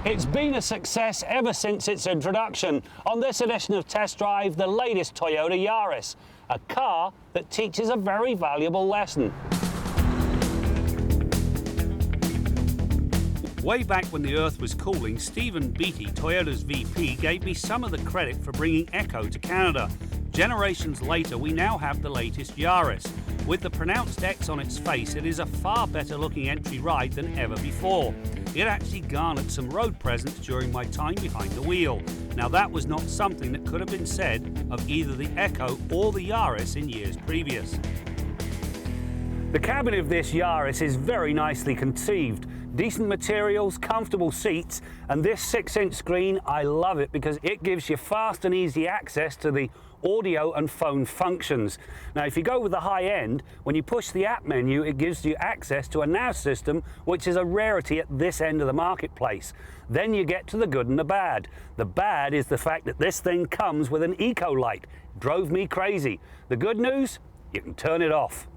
It's been a success ever since its introduction. On this edition of Test Drive, the latest Toyota Yaris, a car that teaches a very valuable lesson. Way back when the Earth was cooling, Stephen Beattie, Toyota's VP, gave me some of the credit for bringing Echo to Canada. Generations later, we now have the latest Yaris. With the pronounced X on its face, it is a far better looking entry ride than ever before. It actually garnered some road presence during my time behind the wheel. Now that was not something that could have been said of either the Echo or the Yaris in years previous. The cabin of this Yaris is very nicely conceived. Decent materials, comfortable seats, and this 6-inch screen, I love it because it gives you fast and easy access to the audio and phone functions. Now if you go with the high end, when you push the app menu, it gives you access to a nav system, which is a rarity at this end of the marketplace. Then you get to the good and the bad. The bad is the fact that this thing comes with an eco light. Drove me crazy. The good news, you can turn it off.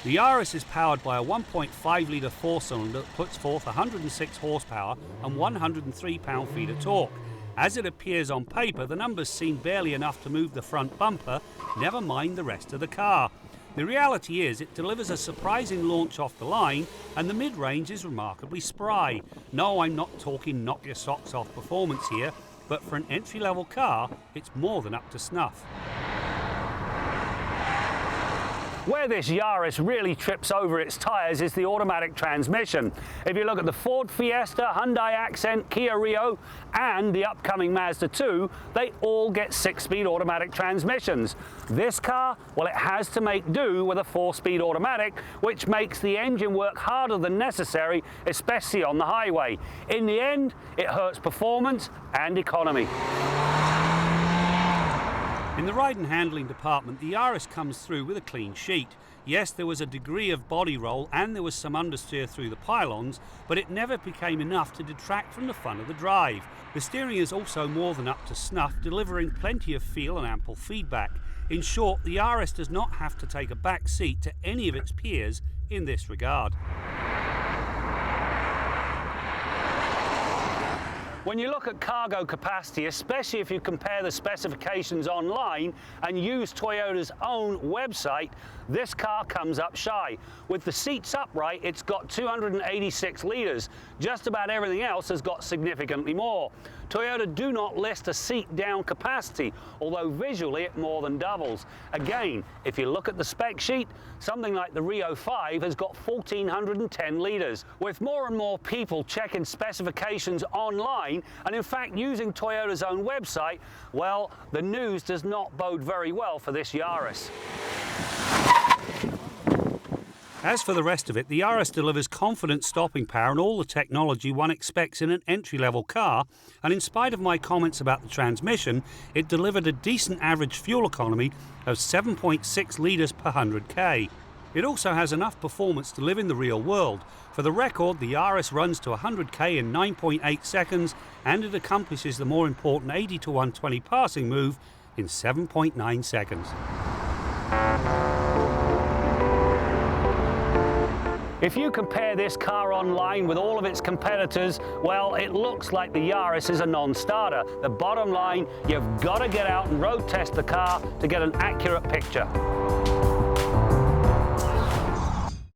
The Yaris is powered by a 1.5-litre four-cylinder that puts forth 106 horsepower and 103 pound-feet of torque. As it appears on paper, the numbers seem barely enough to move the front bumper, never mind the rest of the car. The reality is it delivers a surprising launch off the line, and the mid-range is remarkably spry. No, I'm not talking knock your socks off performance here, but for an entry-level car, it's more than up to snuff. Where this Yaris really trips over its tyres is the automatic transmission. If you look at the Ford Fiesta, Hyundai Accent, Kia Rio and the upcoming Mazda 2, they all get 6-speed automatic transmissions. This car, well, it has to make do with a 4-speed automatic, which makes the engine work harder than necessary, especially on the highway. In the end, it hurts performance and economy. In the ride and handling department, the Yaris comes through with a clean sheet. Yes, there was a degree of body roll and there was some understeer through the pylons, but it never became enough to detract from the fun of the drive. The steering is also more than up to snuff, delivering plenty of feel and ample feedback. In short, the Yaris does not have to take a back seat to any of its peers in this regard. When you look at cargo capacity, especially if you compare the specifications online and use Toyota's own website, this car comes up shy. With the seats upright, it's got 286 litres. Just about everything else has got significantly more. Toyota do not list a seat down capacity, although visually it more than doubles. Again, if you look at the spec sheet, something like the Rio 5 has got 1,410 litres. With more and more people checking specifications online, and in fact using Toyota's own website, well, the news does not bode very well for this Yaris. As for the rest of it, the Yaris delivers confident stopping power and all the technology one expects in an entry-level car, and in spite of my comments about the transmission, it delivered a decent average fuel economy of 7.6 litres per 100k. It also has enough performance to live in the real world. For the record, the Yaris runs to 100k in 9.8 seconds, and it accomplishes the more important 80 to 120 passing move in 7.9 seconds. If you compare this car online with all of its competitors, well, it looks like the Yaris is a non-starter. The bottom line, you've got to get out and road test the car to get an accurate picture.